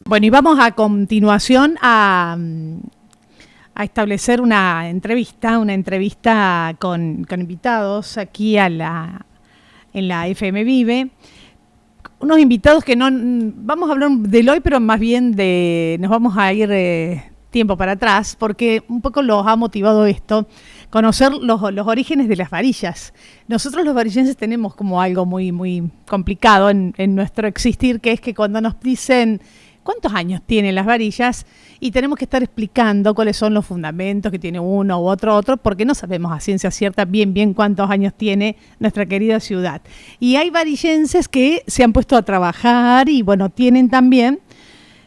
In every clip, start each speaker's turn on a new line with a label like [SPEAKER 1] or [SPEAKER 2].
[SPEAKER 1] Bueno, y vamos a continuación a establecer una entrevista con invitados aquí en la FM Vive. Unos invitados que no vamos a hablar del hoy, pero más bien nos vamos a ir tiempo para atrás, porque un poco los ha motivado esto, conocer los orígenes de las varillas. Nosotros los varillenses tenemos como algo muy, muy complicado en nuestro existir, que es que cuando nos dicen ¿cuántos años tienen las varillas? Y tenemos que estar explicando cuáles son los fundamentos que tiene uno u otro, porque no sabemos a ciencia cierta bien cuántos años tiene nuestra querida ciudad. Y hay varillenses que se han puesto a trabajar y, bueno, tienen también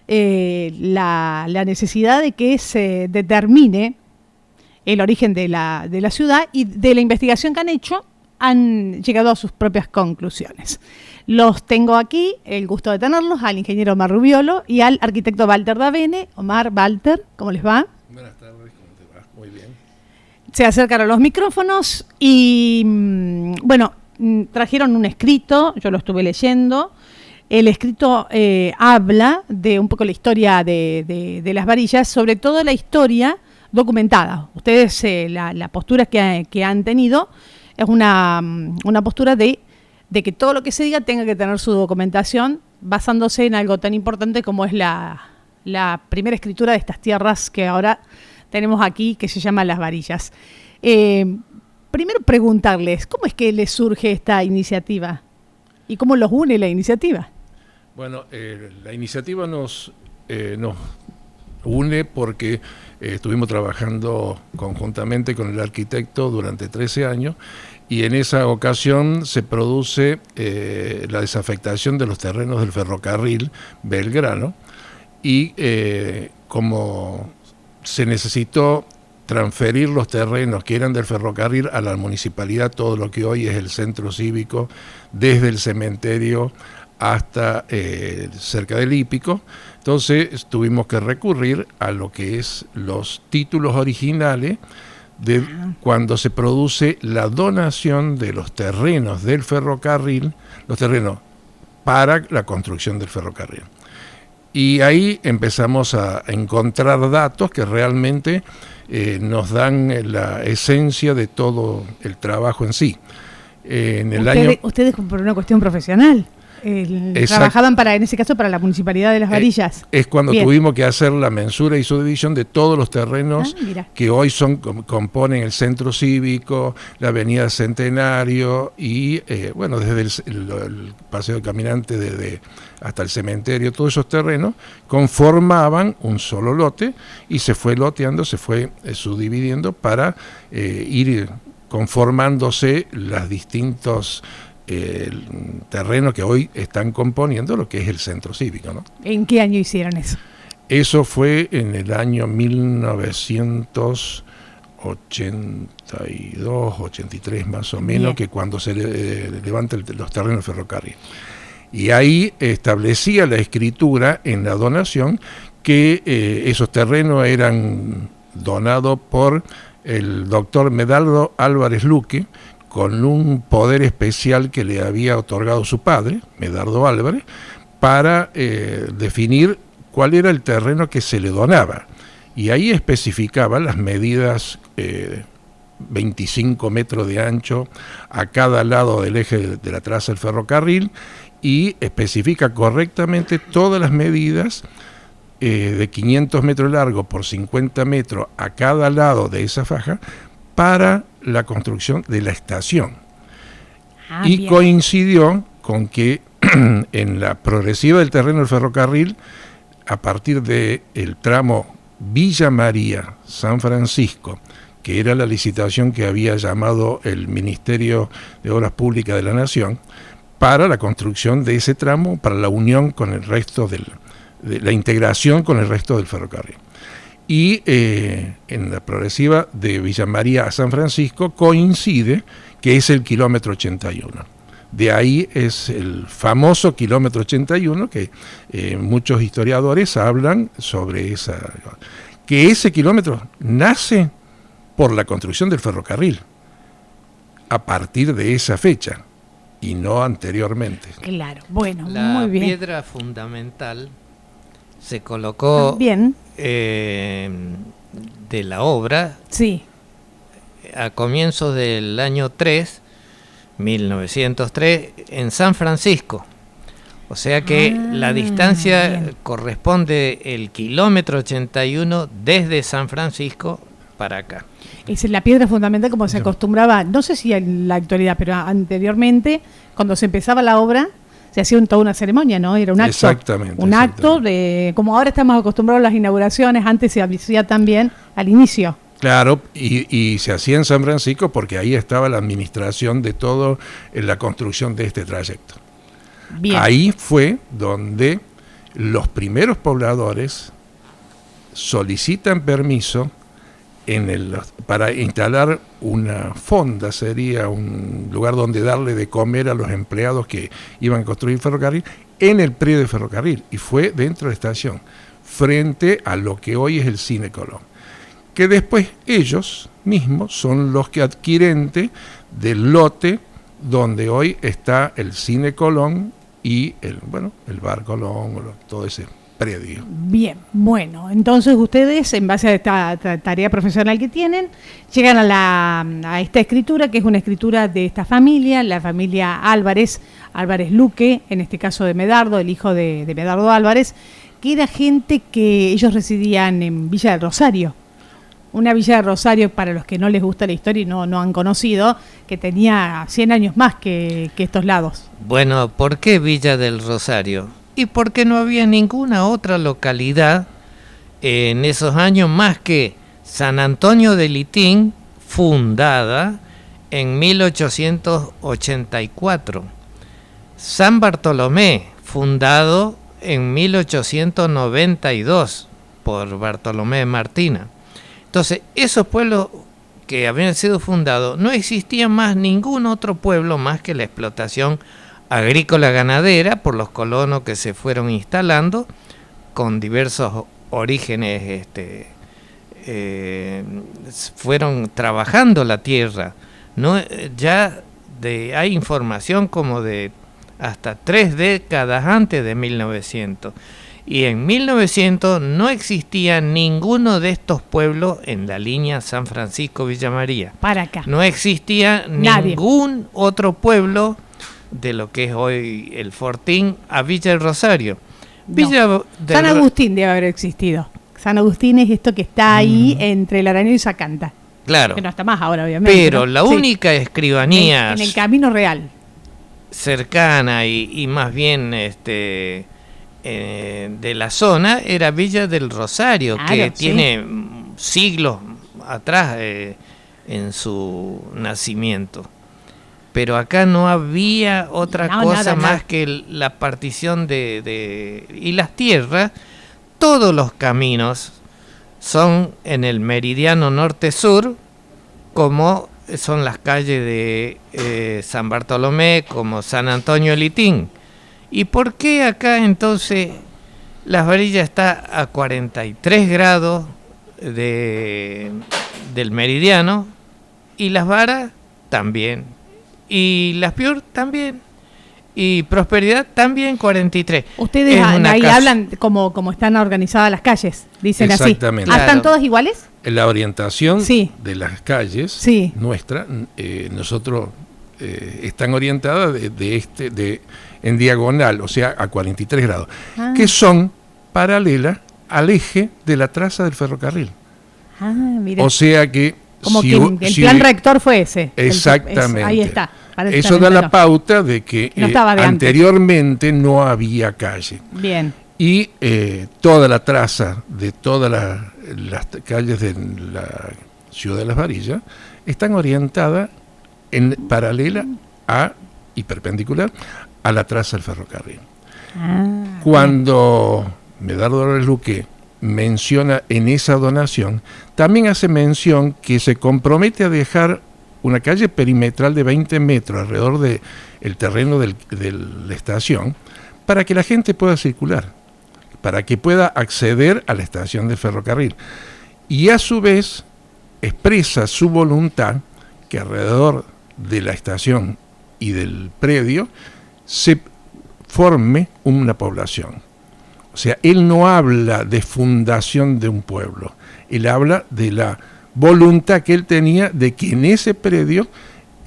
[SPEAKER 1] la necesidad de que se determine el origen de la ciudad, y de la investigación que han hecho han llegado a sus propias conclusiones. Los tengo aquí, el gusto de tenerlos, al ingeniero Omar Rubiolo y al arquitecto Walter Davene. Omar, Walter, ¿cómo les va?
[SPEAKER 2] Buenas tardes, ¿cómo te va? Muy bien.
[SPEAKER 1] Se acercan a los micrófonos y, bueno, trajeron un escrito, yo lo estuve leyendo. El escrito habla de un poco la historia de las varillas, sobre todo la historia documentada. Ustedes, la postura que han tenido es una postura de que todo lo que se diga tenga que tener su documentación, basándose en algo tan importante como es la primera escritura de estas tierras que ahora tenemos aquí, que se llama Las Varillas. Primero preguntarles, ¿cómo es que les surge esta iniciativa? ¿Y cómo los une la iniciativa?
[SPEAKER 2] Bueno, la iniciativa nos une porque estuvimos trabajando conjuntamente con el arquitecto durante 13 años, y en esa ocasión se produce la desafectación de los terrenos del ferrocarril Belgrano, y como se necesitó transferir los terrenos que eran del ferrocarril a la municipalidad, todo lo que hoy es el centro cívico, desde el cementerio hasta cerca del hípico, entonces tuvimos que recurrir a lo que es los títulos originales de cuando se produce la donación de los terrenos del ferrocarril, los terrenos para la construcción del ferrocarril. Y ahí empezamos a encontrar datos que realmente nos dan la esencia de todo el trabajo en sí.
[SPEAKER 1] Ustedes por una cuestión profesional trabajaban en ese caso para la Municipalidad de Las Varillas.
[SPEAKER 2] Es cuando tuvimos que hacer la mensura y subdivisión de todos los terrenos que hoy componen el centro cívico, la avenida Centenario y bueno, desde el paseo de caminante hasta el cementerio. Todos esos terrenos conformaban un solo lote y se fue loteando, se fue subdividiendo para ir conformándose las distintos terrenos que hoy están componiendo lo que es el centro cívico, ¿no?
[SPEAKER 1] ¿En qué año hicieron eso?
[SPEAKER 2] Eso fue en el año 1982, 83 más o menos, que cuando se levantan los terrenos del ferrocarril. Y ahí establecía la escritura en la donación que esos terrenos eran donados por el doctor Medardo Álvarez Luque, con un poder especial que le había otorgado su padre, Medardo Álvarez, para definir cuál era el terreno que se le donaba. Y ahí especificaba las medidas, 25 metros de ancho a cada lado del eje de la traza del ferrocarril, y especifica correctamente todas las medidas de 500 metros largo por 50 metros a cada lado de esa faja para la construcción de la estación. Y bien, coincidió con que en la progresiva del terreno del ferrocarril, a partir del tramo Villa María, San Francisco, que era la licitación que había llamado el Ministerio de Obras Públicas de la Nación, para la construcción de ese tramo, para la unión con el resto de la integración con el resto del ferrocarril. Y en la progresiva de Villa María a San Francisco coincide que es el kilómetro 81. De ahí es el famoso kilómetro 81 que muchos historiadores hablan sobre que ese kilómetro nace por la construcción del ferrocarril a partir de esa fecha y no anteriormente.
[SPEAKER 1] Claro, bueno,
[SPEAKER 3] la
[SPEAKER 1] muy bien.
[SPEAKER 3] piedra fundamental se colocó
[SPEAKER 1] bien.
[SPEAKER 3] De la obra
[SPEAKER 1] Sí.
[SPEAKER 3] a comienzos del año 1903, en San Francisco. O sea que la distancia
[SPEAKER 1] bien.
[SPEAKER 3] corresponde el kilómetro 81 desde San Francisco para acá.
[SPEAKER 1] Es la piedra fundamental como se acostumbraba, no sé si en la actualidad, pero anteriormente, cuando se empezaba la obra, se hacía toda una ceremonia, ¿no? Era un acto.
[SPEAKER 2] Exactamente.
[SPEAKER 1] Un acto de, como ahora estamos acostumbrados a las inauguraciones, antes se hacía también al inicio.
[SPEAKER 2] Claro, y se hacía en San Francisco porque ahí estaba la administración de todo la construcción de este trayecto.
[SPEAKER 1] Bien.
[SPEAKER 2] Ahí fue donde los primeros pobladores solicitan permiso para instalar una fonda, sería un lugar donde darle de comer a los empleados que iban a construir ferrocarril, en el predio de ferrocarril, y fue dentro de la estación, frente a lo que hoy es el Cine Colón, que después ellos mismos son los que adquirente del lote donde hoy está el Cine Colón y el Bar Colón, todo ese predio.
[SPEAKER 1] Bien, bueno, entonces ustedes, en base a esta tarea profesional que tienen, llegan a esta escritura, que es una escritura de esta familia, la familia Álvarez Luque, en este caso de Medardo, el hijo de Medardo Álvarez, que era gente que ellos residían en Villa del Rosario. Una Villa de Rosario, para los que no les gusta la historia y no han conocido, que tenía 100 años más que estos lados.
[SPEAKER 3] Bueno, ¿por qué Villa del Rosario? Y porque no había ninguna otra localidad en esos años más que San Antonio de Litín, fundada en 1884. San Bartolomé, fundado en 1892 por Bartolomé de Martina. Entonces, esos pueblos que habían sido fundados, no existía más ningún otro pueblo más que la explotación agrícola ganadera por los colonos que se fueron instalando con diversos orígenes, fueron trabajando la tierra, ¿no? Ya hay información como de hasta 3 décadas antes de 1900, y en 1900 no existía ninguno de estos pueblos en la línea San Francisco-Villa María.
[SPEAKER 1] Para acá.
[SPEAKER 3] No existía ningún otro pueblo de lo que es hoy el Fortín a Villa del Rosario.
[SPEAKER 1] No. San Agustín debe haber existido. San Agustín es esto que está ahí entre el Araneo y Sacanta.
[SPEAKER 3] Claro.
[SPEAKER 1] Que no está más ahora, obviamente.
[SPEAKER 3] Pero
[SPEAKER 1] ¿no?
[SPEAKER 3] la única escribanía
[SPEAKER 1] en el camino real
[SPEAKER 3] cercana y más bien de la zona era Villa del Rosario, claro, que tiene siglos atrás en su nacimiento. Pero acá no había otra cosa más que la partición y las tierras. Todos los caminos son en el meridiano norte-sur, como son las calles de San Bartolomé, como San Antonio de Litín. ¿Y por qué acá entonces Las Varillas está a 43 grados del meridiano y Las Varas también? Y Las Piur también. Y Prosperidad también 43.
[SPEAKER 1] Ustedes ahí hablan como están organizadas las calles, dicen así.
[SPEAKER 2] Exactamente.
[SPEAKER 1] ¿Están todas iguales?
[SPEAKER 2] La orientación de las calles nuestra, nosotros están orientadas en diagonal, o sea, a 43 grados, que son paralelas al eje de la traza del ferrocarril.
[SPEAKER 1] Mira.
[SPEAKER 2] O sea que
[SPEAKER 1] como que el plan rector fue ese.
[SPEAKER 2] Exactamente.
[SPEAKER 1] Ahí está.
[SPEAKER 2] Eso da la pauta de que anteriormente no había calle.
[SPEAKER 1] Bien.
[SPEAKER 2] Y toda la traza de todas las calles de la ciudad de Las Varillas están orientadas en paralela y perpendicular a la traza del ferrocarril. Cuando Medardo Álvarez Luque menciona en esa donación, también hace mención que se compromete a dejar una calle perimetral de 20 metros alrededor del terreno de la estación para que la gente pueda circular, para que pueda acceder a la estación de ferrocarril. Y a su vez expresa su voluntad que alrededor de la estación y del predio se forme una población. O O sea, él no habla de fundación de un pueblo, él habla de la voluntad que él tenía de que en ese predio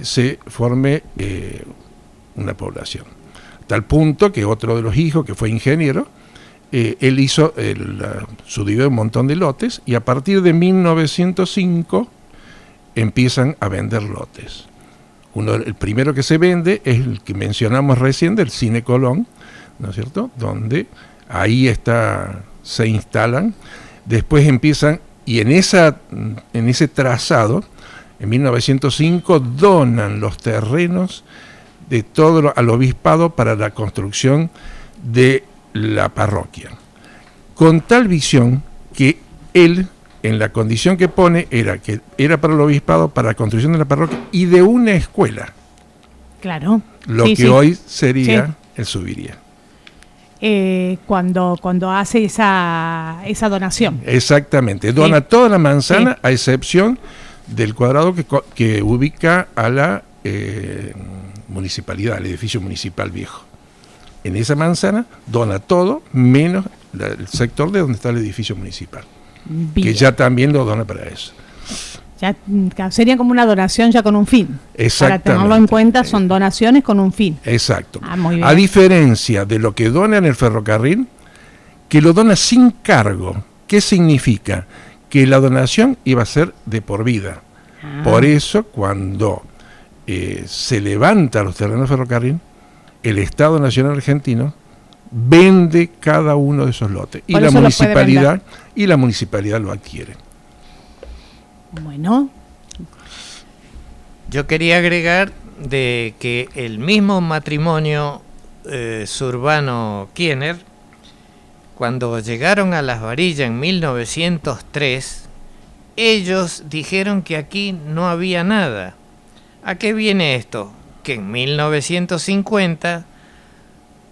[SPEAKER 2] se forme una población. Tal punto que otro de los hijos, que fue ingeniero, él hizo, subdividió un montón de lotes, y a partir de 1905 empiezan a vender lotes. El primero que se vende es el que mencionamos recién, del Cine Colón, ¿no es cierto?, donde ahí se instalan. Después empiezan, y en ese trazado, en 1905, donan los terrenos de todo al obispado para la construcción de la parroquia, con tal visión que él, en la condición que pone, era que era para el obispado, para la construcción de la parroquia y de una escuela.
[SPEAKER 1] Claro.
[SPEAKER 2] Lo que hoy sería el Subiría.
[SPEAKER 1] Cuando hace esa donación.
[SPEAKER 2] Exactamente, dona toda la manzana, a excepción del cuadrado que ubica a la municipalidad, al edificio municipal viejo. En esa manzana dona todo, menos el sector de donde está el edificio municipal. Bien. Que ya también lo dona para eso.
[SPEAKER 1] Ya sería como una donación ya con un fin.
[SPEAKER 2] Exactamente.
[SPEAKER 1] Para tenerlo en cuenta, son donaciones con un fin.
[SPEAKER 2] Exacto.
[SPEAKER 1] Muy bien.
[SPEAKER 2] A diferencia de lo que dona en el ferrocarril, que lo dona sin cargo. ¿Qué significa? Que la donación iba a ser de por vida. Por eso, cuando se levanta los terrenos de ferrocarril, el Estado Nacional Argentino vende cada uno de esos lotes, y la municipalidad lo adquiere.
[SPEAKER 1] Bueno,
[SPEAKER 3] yo quería agregar de que el mismo matrimonio Zurbano Kiener, cuando llegaron a Las Varillas en 1903, ellos dijeron que aquí no había nada. ¿A qué viene esto? Que en 1950,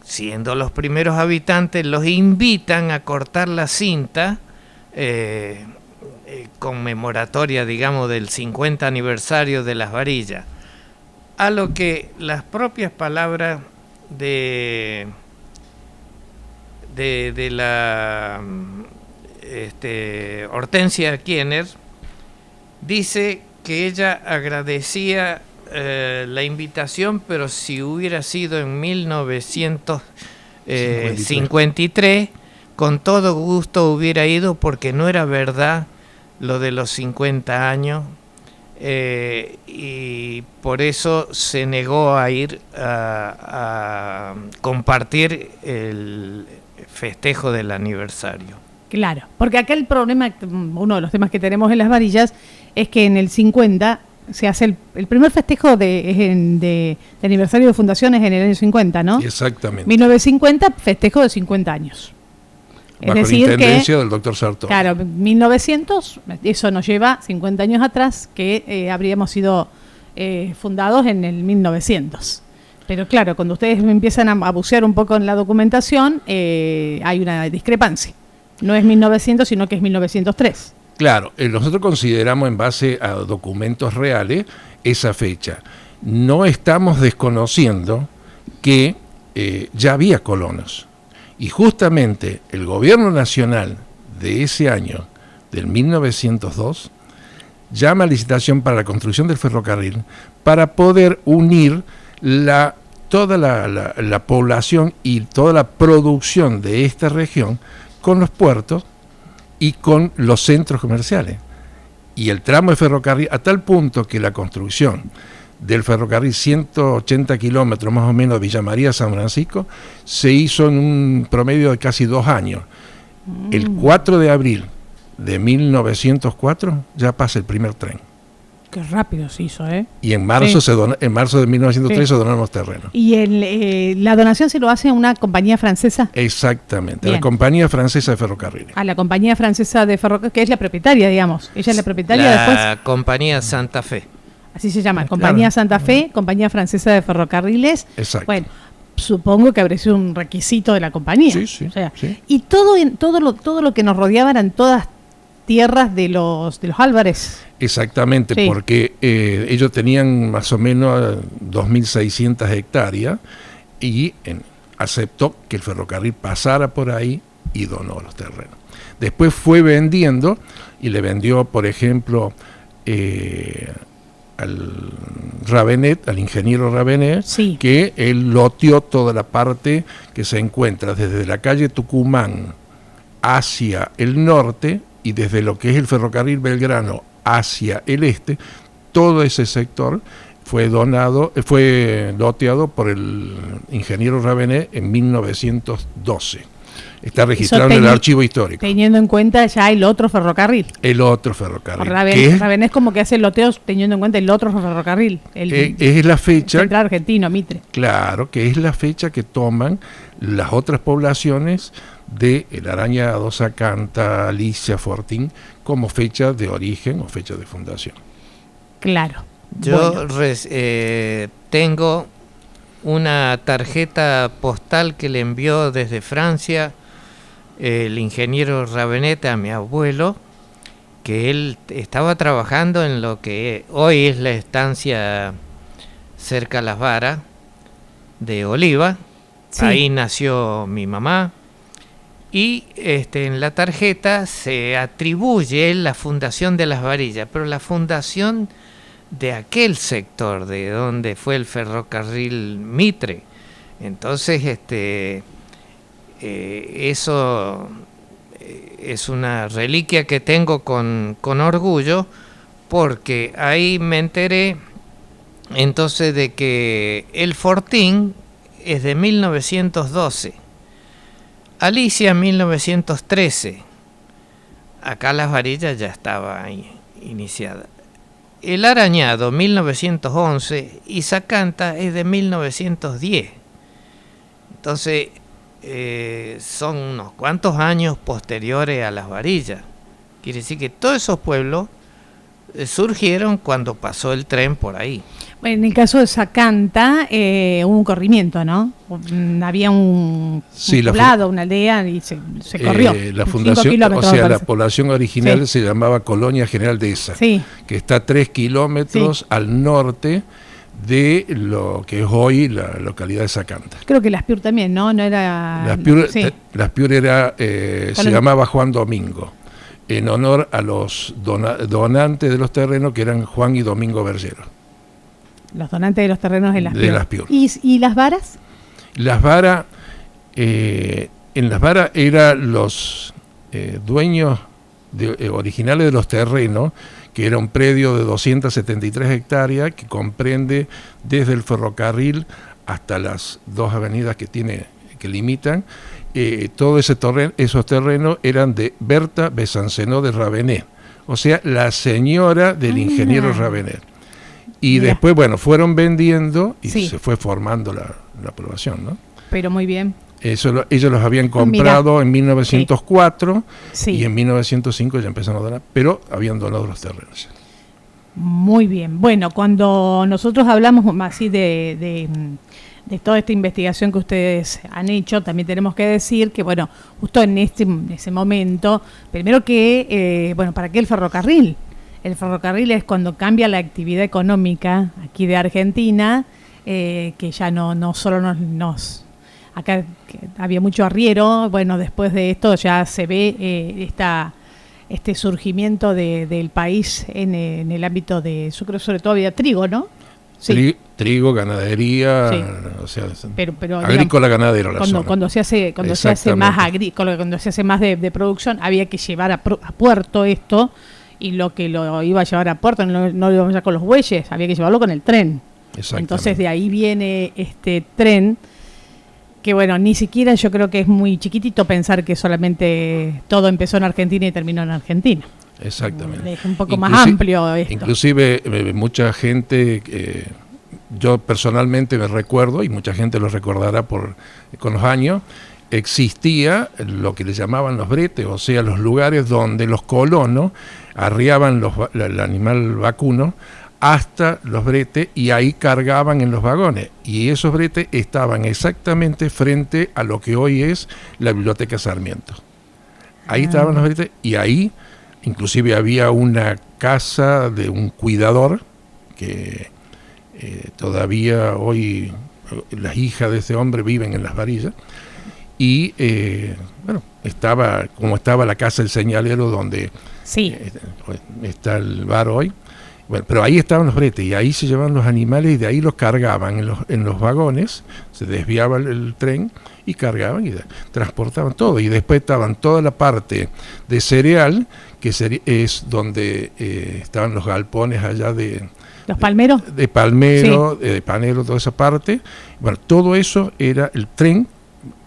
[SPEAKER 3] siendo los primeros habitantes, los invitan a cortar la cinta conmemoratoria, digamos, del 50 aniversario de Las Varillas, a lo que las propias palabras de la Hortensia Kiener dice que ella agradecía la invitación, pero si hubiera sido en 1953, con todo gusto hubiera ido, porque no era verdad lo de los 50 años, y por eso se negó a ir a compartir el festejo del aniversario.
[SPEAKER 1] Claro, porque acá el problema, uno de los temas que tenemos en Las Varillas, es que en el 50 se hace el primer festejo de aniversario de fundaciones en el año 50, ¿no?
[SPEAKER 2] Exactamente.
[SPEAKER 1] 1950, festejo de 50 años.
[SPEAKER 2] Bajo la intendencia del doctor Sartori.
[SPEAKER 1] Claro, 1900, eso nos lleva 50 años atrás, que habríamos sido fundados en el 1900. Pero claro, cuando ustedes empiezan a bucear un poco en la documentación, hay una discrepancia. No es 1900, sino que es 1903.
[SPEAKER 2] Claro, nosotros consideramos, en base a documentos reales, esa fecha. No estamos desconociendo que ya había colonos. Y justamente el gobierno nacional de ese año, del 1902, llama a licitación para la construcción del ferrocarril para poder unir toda la población y toda la producción de esta región con los puertos y con los centros comerciales. Y el tramo de ferrocarril, a tal punto que la construcción del ferrocarril 180 kilómetros más o menos de Villa María a San Francisco se hizo en un promedio de casi 2 años. El 4 de abril de 1904 ya pasa el primer tren.
[SPEAKER 1] Qué rápido se hizo, ¿eh?
[SPEAKER 2] Y en marzo en marzo de 1903 se donaron los terrenos.
[SPEAKER 1] ¿Y la donación se lo hace a una compañía francesa?
[SPEAKER 2] Exactamente,
[SPEAKER 1] Bien.
[SPEAKER 2] la Compañía Francesa de Ferrocarriles.
[SPEAKER 1] A la Compañía Francesa de Ferrocarriles, que es la propietaria, digamos. Ella es la propietaria después.
[SPEAKER 3] La Compañía Santa Fe.
[SPEAKER 1] Así se llama, Compañía Santa Fe, Compañía Francesa de Ferrocarriles.
[SPEAKER 2] Exacto.
[SPEAKER 1] Bueno, supongo que habría sido un requisito de la compañía.
[SPEAKER 2] Sí.
[SPEAKER 1] O sea,
[SPEAKER 2] sí.
[SPEAKER 1] Y todo lo que nos rodeaba eran todas tierras de los Álvarez.
[SPEAKER 2] Exactamente,
[SPEAKER 1] Sí.
[SPEAKER 2] porque ellos tenían más o menos 2.600 hectáreas y aceptó que el ferrocarril pasara por ahí y donó los terrenos. Después fue vendiendo y le vendió, por ejemplo, al Ravenet, al ingeniero Ravenet,
[SPEAKER 1] sí,
[SPEAKER 2] que él loteó toda la parte que se encuentra desde la calle Tucumán hacia el norte y desde lo que es el ferrocarril Belgrano hacia el este. Todo ese sector fue loteado por el ingeniero Ravenet en 1912. Está registrado en el archivo histórico.
[SPEAKER 1] Teniendo en cuenta ya el otro ferrocarril.
[SPEAKER 2] El otro ferrocarril.
[SPEAKER 1] Ravenet es como que hace loteos teniendo en cuenta el otro ferrocarril.
[SPEAKER 2] Es la fecha.
[SPEAKER 1] Central Argentino, Mitre.
[SPEAKER 2] Claro, que es la fecha que toman las otras poblaciones de El Arañado, Sacanta, Alicia, Fortín, como fecha de origen o fecha de fundación.
[SPEAKER 1] Claro.
[SPEAKER 3] Yo tengo una tarjeta postal que le envió desde Francia el ingeniero Ravenet a mi abuelo, que él estaba trabajando en lo que hoy es la estancia cerca a Las Varas de Oliva. Sí. Ahí nació mi mamá. Y en la tarjeta se atribuye la fundación de Las Varillas, pero la fundación de aquel sector de donde fue el ferrocarril Mitre. Entonces eso es una reliquia que tengo con orgullo, porque ahí me enteré entonces de que el Fortín es de 1912, Alicia 1913, acá Las Varillas ya estaba ahí iniciada. El Arañado 1911 y Sacanta es de 1910. Entonces son unos cuantos años posteriores a Las Varillas. Quiere decir que todos esos pueblos surgieron cuando pasó el tren por ahí.
[SPEAKER 1] Bueno, en el caso de Sacanta hubo un corrimiento, ¿no? Había un poblado, una aldea y se corrió.
[SPEAKER 2] La fundación, o sea, la población original se llamaba Colonia General Dehesa, que está a 3 kilómetros al norte de lo que es hoy la localidad de Sacanta.
[SPEAKER 1] Creo que Las Piur también, ¿no? No era.
[SPEAKER 2] Las Piur era, se llamaba Juan Domingo, en honor a los donantes de los terrenos, que eran Juan y Domingo Bergero. Los donantes de los terrenos de Las Piur.
[SPEAKER 1] ¿Y Las Varas?
[SPEAKER 2] Las Varas, en Las Varas eran los dueños originales de los terrenos, que era un predio de 273 hectáreas que comprende desde el ferrocarril hasta las 2 avenidas que limitan. Todos esos terrenos eran de Berta Besancenot de Ravenet, o sea, la señora del ingeniero Ravenet. Y después, fueron vendiendo y se fue formando la población, ¿no?
[SPEAKER 1] Pero muy bien.
[SPEAKER 2] Ellos los habían comprado en 1904 y en 1905 ya empezaron a donar, pero habían donado los terrenos.
[SPEAKER 1] Muy bien. Bueno, cuando nosotros hablamos así de toda esta investigación que ustedes han hecho, también tenemos que decir que, justo en ese momento, primero que, ¿para qué el ferrocarril? El ferrocarril es cuando cambia la actividad económica aquí de Argentina, que ya no solo nos acá había mucho arriero. Después de esto ya se ve este surgimiento del país en el ámbito de, yo creo sobre todo había trigo, ¿no?
[SPEAKER 2] Sí. Trigo, ganadería, o sea, pero agrícola, ganadero.
[SPEAKER 1] Cuando se hace más cuando se hace más de producción, había que llevar a puerto esto. Y lo que lo iba a llevar a puerto no lo íbamos a llevar con los bueyes, había que llevarlo con el tren. Entonces de ahí viene este tren, que ni siquiera yo creo que es muy chiquitito pensar que solamente todo empezó en Argentina y terminó en Argentina.
[SPEAKER 2] Exactamente.
[SPEAKER 1] Es un poco más amplio esto.
[SPEAKER 2] Inclusive mucha gente, yo personalmente me recuerdo, y mucha gente lo recordará con los años, existía lo que le llamaban los bretes, o sea, los lugares donde los colonos arriaban el animal vacuno hasta los bretes y ahí cargaban en los vagones. Y esos bretes estaban exactamente frente a lo que hoy es la Biblioteca Sarmiento. Ahí estaban los bretes y ahí inclusive había una casa de un cuidador que todavía hoy las hijas de ese hombre viven en Las Varillas. y bueno, como estaba la casa del señalero donde
[SPEAKER 1] sí.
[SPEAKER 2] Está el bar hoy. Bueno, pero ahí estaban los bretes y ahí se llevaban los animales y de ahí los cargaban en los vagones, se desviaba el tren y cargaban y transportaban todo. Y después estaban toda la parte de cereal, que es donde estaban los galpones allá de...
[SPEAKER 1] ¿Los palmeros?
[SPEAKER 2] De palmero,
[SPEAKER 1] sí.
[SPEAKER 2] De panero, toda esa parte. Bueno, todo eso era el tren,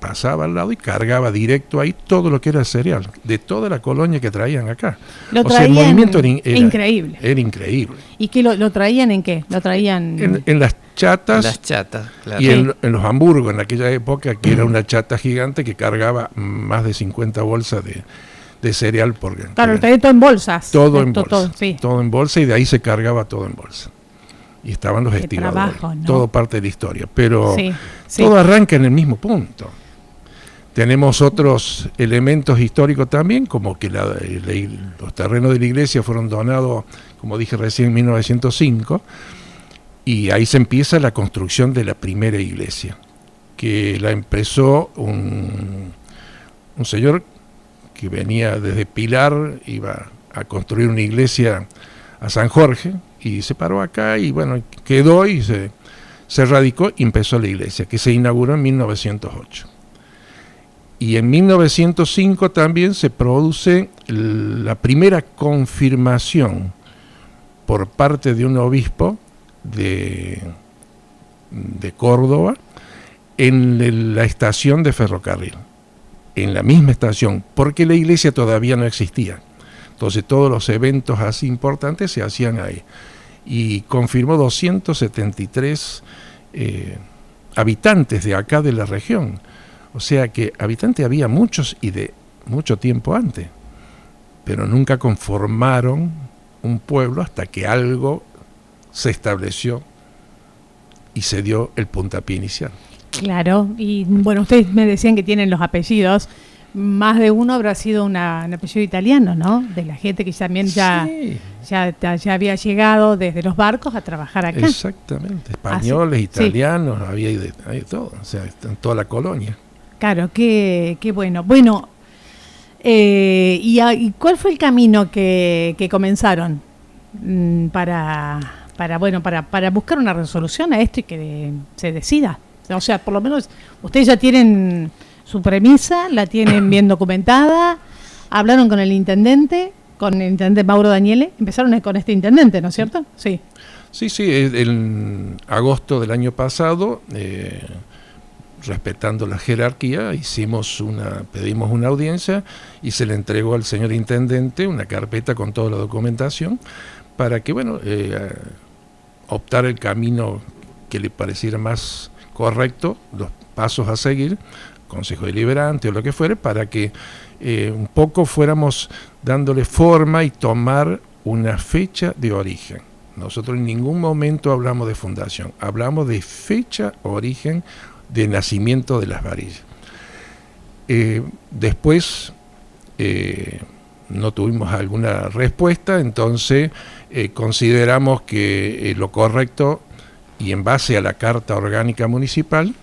[SPEAKER 2] pasaba al lado y cargaba directo ahí todo lo que era cereal, de toda la colonia que traían acá.
[SPEAKER 1] O sea, el movimiento era
[SPEAKER 2] increíble. Era increíble.
[SPEAKER 1] ¿Y qué lo traían en qué? ¿Lo traían
[SPEAKER 2] en las chatas?
[SPEAKER 3] En las chatas, claro.
[SPEAKER 2] Y en los hamburgos en aquella época, que era una chata gigante que cargaba más de 50 bolsas de cereal.
[SPEAKER 1] Claro, lo traía todo en bolsas.
[SPEAKER 2] Todo en bolsa. Todo en bolsa y de ahí se cargaba todo en bolsa. Y estaban los estibadores, ¿no? Todo parte de la historia, pero todo arranca en el mismo punto. Tenemos otros elementos históricos también, como que los terrenos de la iglesia fueron donados, como dije recién, en 1905, y ahí se empieza la construcción de la primera iglesia, que la empezó un señor que venía desde Pilar, iba a construir una iglesia a San Jorge, y se paró acá y bueno, quedó y se radicó y empezó la iglesia, que se inauguró en 1908. Y en 1905 también se produce la primera confirmación por parte de un obispo de Córdoba en la estación de ferrocarril, en la misma estación, porque la iglesia todavía no existía. Entonces todos los eventos así importantes se hacían ahí. Y confirmó 273 habitantes de acá de la región. O sea que habitantes había muchos y de mucho tiempo antes. Pero nunca conformaron un pueblo hasta que algo se estableció y se dio el puntapié inicial.
[SPEAKER 1] Claro, y bueno, ustedes me decían que tienen los apellidos. Más de uno habrá sido un apellido italiano, ¿no? De la gente que también ya había llegado desde los barcos a trabajar acá.
[SPEAKER 2] Exactamente, españoles, italianos, había de todo, o sea, en toda la colonia.
[SPEAKER 1] Claro, qué bueno. Bueno, ¿y cuál fue el camino que comenzaron para buscar una resolución a esto y que se decida? O sea, por lo menos ustedes ya tienen su premisa, la tienen bien documentada, hablaron con el intendente Mauro Daniele, empezaron con este intendente, ¿no es cierto? Sí.
[SPEAKER 2] Sí, en agosto del año pasado, respetando la jerarquía, pedimos una audiencia y se le entregó al señor intendente una carpeta con toda la documentación para que, optar el camino que le pareciera más correcto, los pasos a seguir, Consejo Deliberante o lo que fuere, para que un poco fuéramos dándole forma y tomar una fecha de origen. Nosotros en ningún momento hablamos de fundación, hablamos de fecha, origen, de nacimiento de las varillas. Después no tuvimos alguna respuesta, entonces consideramos que lo correcto, y en base a la Carta Orgánica Municipal,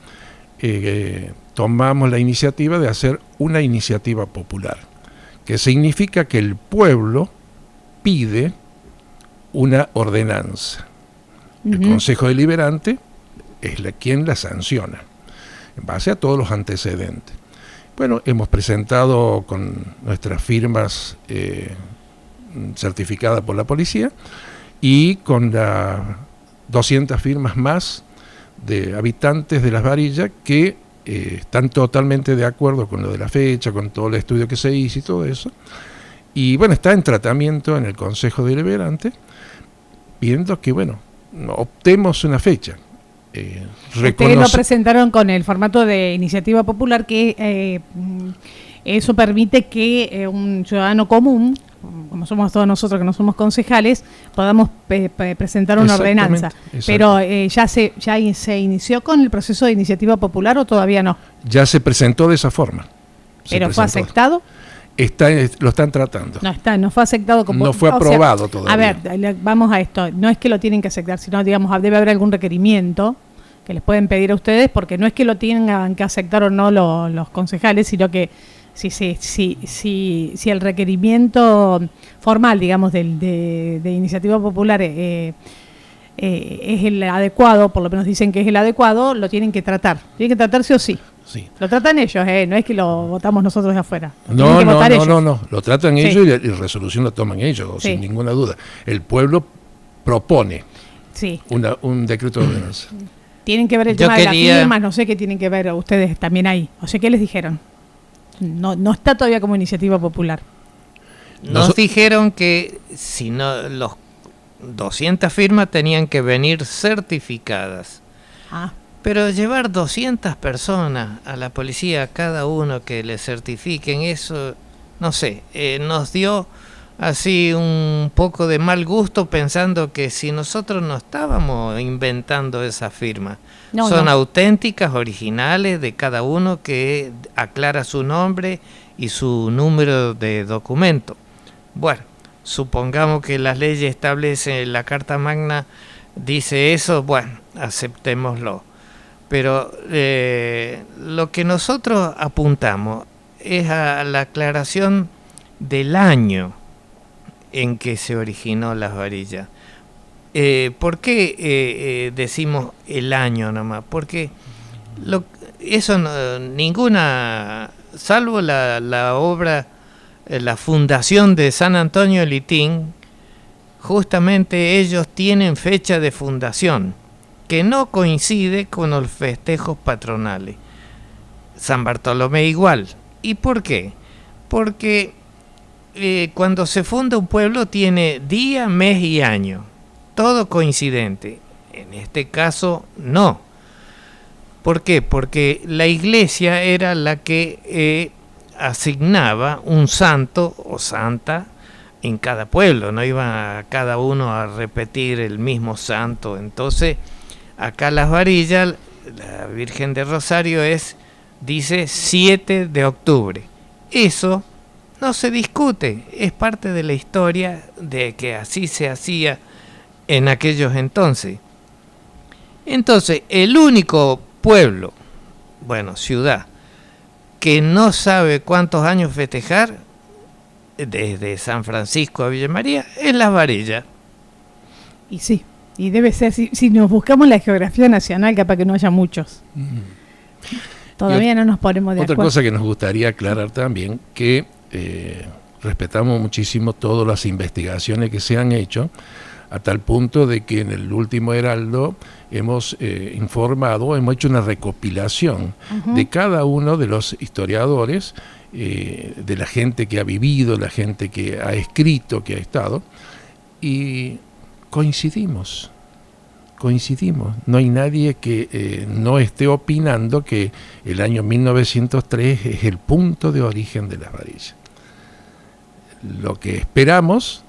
[SPEAKER 2] tomamos la iniciativa de hacer una iniciativa popular, que significa que el pueblo pide una ordenanza. El Consejo Deliberante es quien la sanciona, en base a todos los antecedentes. Bueno, hemos presentado con nuestras firmas certificadas por la policía y con las 200 firmas más de habitantes de Las Varillas que están totalmente de acuerdo con lo de la fecha, con todo el estudio que se hizo y todo eso. Y bueno, está en tratamiento en el Consejo Deliberante, pidiendo que, optemos una fecha.
[SPEAKER 1] Ustedes lo presentaron con el formato de iniciativa popular, que eso permite que un ciudadano común, como somos todos nosotros que no somos concejales, podamos presentar una ordenanza. Pero ¿ya se inició con el proceso de iniciativa popular o todavía no?
[SPEAKER 2] Ya se presentó de esa forma.
[SPEAKER 1] ¿Pero fue aceptado?
[SPEAKER 2] Lo están tratando.
[SPEAKER 1] No fue aceptado como...
[SPEAKER 2] No fue aprobado todavía.
[SPEAKER 1] A ver, vamos a esto. No es que lo tienen que aceptar, sino, digamos, debe haber algún requerimiento que les pueden pedir a ustedes, porque no es que lo tengan que aceptar o no los concejales, sino que si el requerimiento formal, digamos, de Iniciativa Popular es el adecuado, por lo menos dicen que es el adecuado, lo tienen que tratar. Tienen que tratar sí o sí.
[SPEAKER 2] Sí.
[SPEAKER 1] Lo tratan ellos, no es que lo votamos nosotros de afuera.
[SPEAKER 2] No, lo tratan ellos y la resolución la toman ellos, sin ninguna duda. El pueblo propone un decreto de ordenanza.
[SPEAKER 1] Tienen que ver el tema de las firmas, no sé qué tienen que ver ustedes también ahí. O sea, ¿qué les dijeron? No está todavía como Iniciativa Popular.
[SPEAKER 3] Nos dijeron que si no, los 200 firmas tenían que venir certificadas. Pero llevar 200 personas a la policía, cada uno que le certifiquen, eso, no sé, nos dio así un poco de mal gusto pensando que si nosotros no estábamos inventando esas firmas. Son auténticas, originales de cada uno que aclara su nombre y su número de documento. Bueno, supongamos que las leyes establecen, la Carta Magna dice eso, bueno, aceptémoslo. Pero lo que nosotros apuntamos es a la aclaración del año en que se originó las varillas. ¿Por qué decimos el año nomás? Porque ninguna, salvo la obra, la fundación de San Antonio de Litín, justamente ellos tienen fecha de fundación que no coincide con los festejos patronales. San Bartolomé igual. ¿Y por qué? Porque cuando se funda un pueblo tiene día, mes y año, todo coincidente. En este caso no. ¿Por qué? Porque la iglesia era la que asignaba un santo o santa en cada pueblo, no iba cada uno a repetir el mismo santo. Entonces acá Las Varillas, la Virgen de Rosario dice 7 de octubre. Eso no se discute, es parte de la historia de que así se hacía en aquellos entonces. Entonces, el único pueblo, ciudad, que no sabe cuántos años festejar, desde San Francisco a Villa María, es Las Varillas.
[SPEAKER 1] Y sí. Y debe ser, si nos buscamos la geografía nacional, capaz que no haya muchos. Todavía no nos ponemos de acuerdo.
[SPEAKER 2] Otra cosa que nos gustaría aclarar también, que respetamos muchísimo todas las investigaciones que se han hecho, a tal punto de que en el último Heraldo hemos informado, hemos hecho una recopilación de cada uno de los historiadores, de la gente que ha vivido, la gente que ha escrito, que ha estado, y coincidimos, no hay nadie que no esté opinando que el año 1903 es el punto de origen de Las Varillas. Lo que esperamos,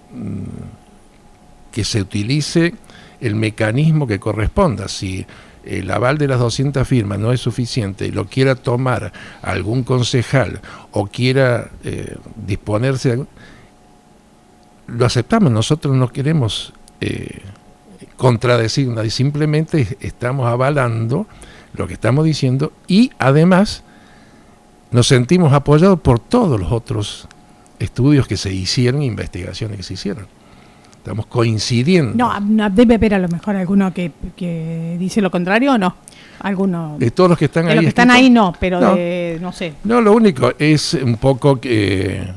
[SPEAKER 2] que se utilice el mecanismo que corresponda. Si el aval de las 200 firmas no es suficiente y lo quiera tomar algún concejal o quiera disponerse, lo aceptamos. Nosotros no queremos contradecir nada, y simplemente estamos avalando lo que estamos diciendo, y además nos sentimos apoyados por todos los otros estudios que se hicieron, investigaciones que se hicieron. Estamos coincidiendo.
[SPEAKER 1] No, debe haber a lo mejor alguno que dice lo contrario, o no. Alguno.
[SPEAKER 2] De todos los que están ahí.
[SPEAKER 1] Los que están ahí no, pero no sé.
[SPEAKER 2] No, lo único es un poco que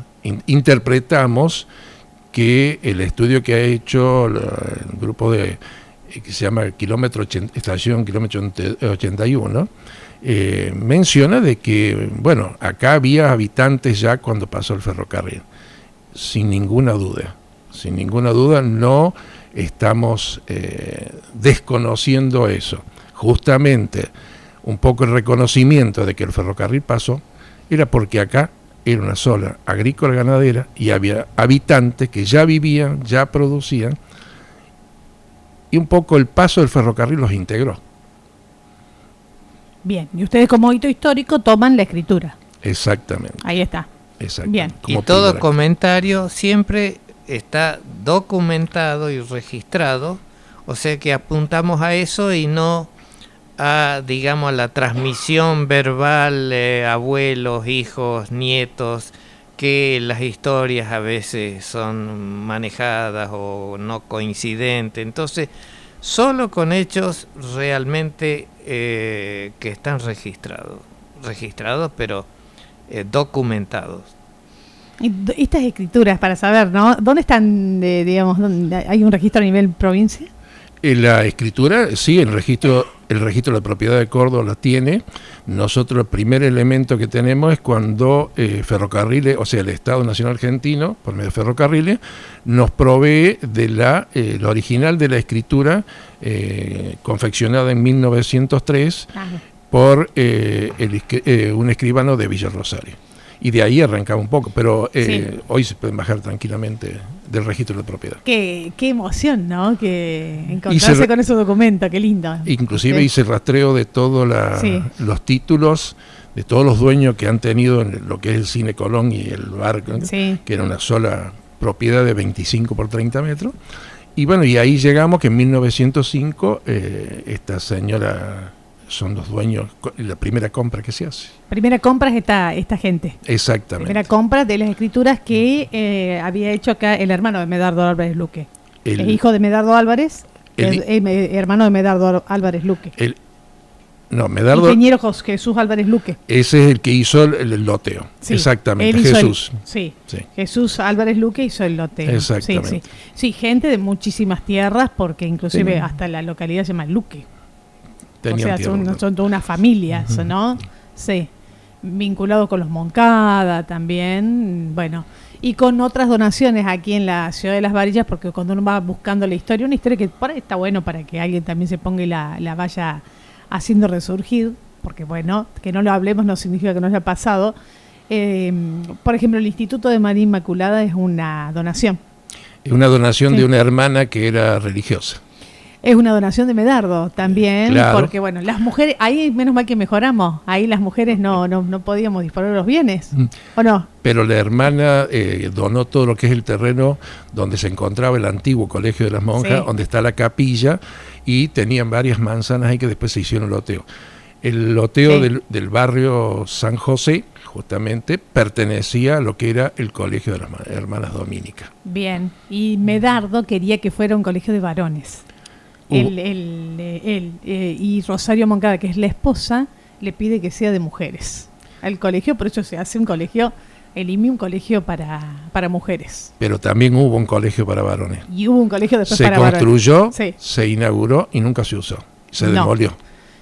[SPEAKER 2] interpretamos que el estudio que ha hecho el grupo que se llama Estación Kilómetro 81, menciona de que, acá había habitantes ya cuando pasó el ferrocarril, sin ninguna duda, no estamos desconociendo eso. Justamente un poco el reconocimiento de que el ferrocarril pasó era porque acá era una zona agrícola ganadera y había habitantes que ya vivían, ya producían, y un poco el paso del ferrocarril los integró.
[SPEAKER 1] Bien, y ustedes como hito histórico toman la escritura.
[SPEAKER 2] Exactamente.
[SPEAKER 1] Ahí está.
[SPEAKER 2] Exactamente.
[SPEAKER 1] Bien.
[SPEAKER 3] Y todo comentario siempre está documentado y registrado, o sea que apuntamos a eso y no digamos, a la transmisión verbal, abuelos, hijos, nietos, que las historias a veces son manejadas o no coincidentes. Entonces, solo con hechos realmente que están registrados, pero documentados.
[SPEAKER 1] Y estas escrituras, para saber, ¿no? ¿Dónde están, digamos, hay un registro a nivel provincia?
[SPEAKER 2] La escritura, sí, el registro de propiedad de Córdoba la tiene. Nosotros el primer elemento que tenemos es cuando Ferrocarriles, o sea, el Estado Nacional Argentino, por medio de Ferrocarriles, nos provee de la original de la escritura confeccionada en 1903 por un escribano de Villa Rosario. Y de ahí arrancaba un poco, pero hoy se pueden bajar tranquilamente del registro de propiedad. Qué
[SPEAKER 1] emoción, ¿no? Que encontrarse con ese documento, qué lindo.
[SPEAKER 2] Inclusive hice rastreo de todos los títulos, de todos los dueños que han tenido en lo que es el Cine Colón y el bar, que era una sola propiedad de 25 por 30 metros. Y bueno, y ahí llegamos que en 1905 esta señora... son los dueños, la primera compra que se hace.
[SPEAKER 1] Primera compra es esta gente.
[SPEAKER 2] Exactamente.
[SPEAKER 1] Primera compra de las escrituras que había hecho acá el hermano de Medardo Álvarez Luque. El hijo de Medardo Álvarez, hermano de Medardo Álvarez Luque.
[SPEAKER 2] Medardo...
[SPEAKER 1] Ingeniero Jesús Álvarez Luque.
[SPEAKER 2] Ese es el que hizo el loteo. Sí, exactamente, Jesús.
[SPEAKER 1] Sí. Jesús Álvarez Luque hizo el loteo.
[SPEAKER 2] Exactamente.
[SPEAKER 1] Sí, gente de muchísimas tierras, porque inclusive hasta la localidad se llama Luque. O sea, son todas unas familias, ¿no? Sí, vinculados con los Moncada también, bueno, y con otras donaciones aquí en la ciudad de Las Varillas, porque cuando uno va buscando la historia, una historia que por ahí está bueno para que alguien también se ponga y la vaya haciendo resurgir, porque bueno, que no lo hablemos no significa que no haya pasado. Por ejemplo, el Instituto de María Inmaculada es una donación.
[SPEAKER 2] Es una donación de una hermana que era religiosa.
[SPEAKER 1] Es una donación de Medardo también, claro. Porque bueno, las mujeres, ahí menos mal que mejoramos, ahí las mujeres no podíamos disponer de los bienes, ¿o no?
[SPEAKER 2] Pero la hermana donó todo lo que es el terreno donde se encontraba el antiguo Colegio de las Monjas, donde está la capilla, y tenían varias manzanas ahí que después se hicieron loteo. El loteo del barrio San José, justamente, pertenecía a lo que era el Colegio de las Hermanas Dominicas.
[SPEAKER 1] Bien, y Medardo quería que fuera un colegio de varones. Y Rosario Moncada, que es la esposa, le pide que sea de mujeres al colegio, por eso se hace un colegio, el IMI, un colegio para mujeres.
[SPEAKER 2] Pero también hubo un colegio para varones.
[SPEAKER 1] Y hubo un colegio después para varones.
[SPEAKER 2] Se construyó, se inauguró y nunca se usó. Se demolió.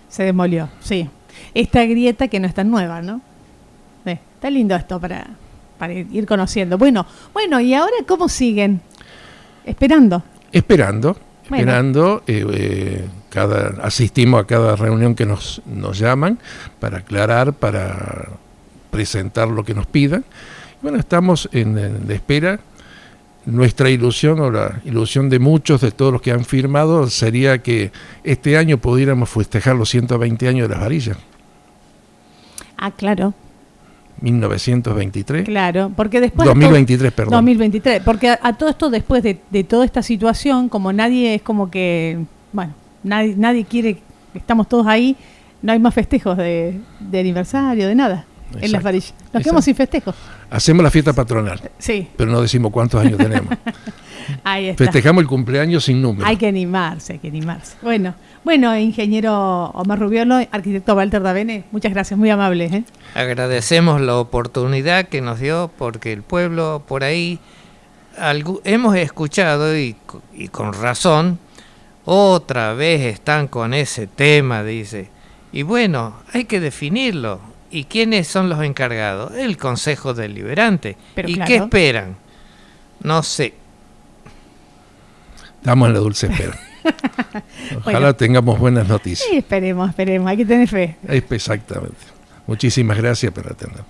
[SPEAKER 1] Se demolió, sí. Esta grieta que no es tan nueva, ¿no? Está lindo esto para ir conociendo. Bueno, ¿y ahora cómo siguen? Esperando,
[SPEAKER 2] asistimos a cada reunión que nos llaman para aclarar, para presentar lo que nos pidan. Bueno, estamos en espera. Nuestra ilusión, o la ilusión de muchos, de todos los que han firmado, sería que este año pudiéramos festejar los 120 años de Las Varillas.
[SPEAKER 1] Ah, claro.
[SPEAKER 2] 1923.
[SPEAKER 1] Claro, porque después...
[SPEAKER 2] 2023, perdón.
[SPEAKER 1] 2023, porque a todo esto, después de toda esta situación, como nadie es como que... Bueno, nadie quiere... Estamos todos ahí, no hay más festejos de aniversario, de nada. Exacto. En Las Varillas. Nos quedamos sin festejos.
[SPEAKER 2] Hacemos la fiesta patronal.
[SPEAKER 1] Sí.
[SPEAKER 2] Pero no decimos cuántos años tenemos.
[SPEAKER 1] Ahí está.
[SPEAKER 2] Festejamos el cumpleaños sin número.
[SPEAKER 1] Hay que animarse. Bueno, ingeniero Omar Rubiolo, arquitecto Walter Davene, muchas gracias, muy amable.
[SPEAKER 3] Agradecemos la oportunidad que nos dio, porque el pueblo por ahí hemos escuchado y con razón, otra vez están con ese tema, dice. Y bueno, hay que definirlo. ¿Y quiénes son los encargados? El Consejo Deliberante. ¿Y qué esperan? No sé.
[SPEAKER 2] Estamos en la dulce espera. Ojalá tengamos buenas noticias.
[SPEAKER 1] Sí, esperemos, hay que tener fe.
[SPEAKER 2] Exactamente. Muchísimas gracias por atender.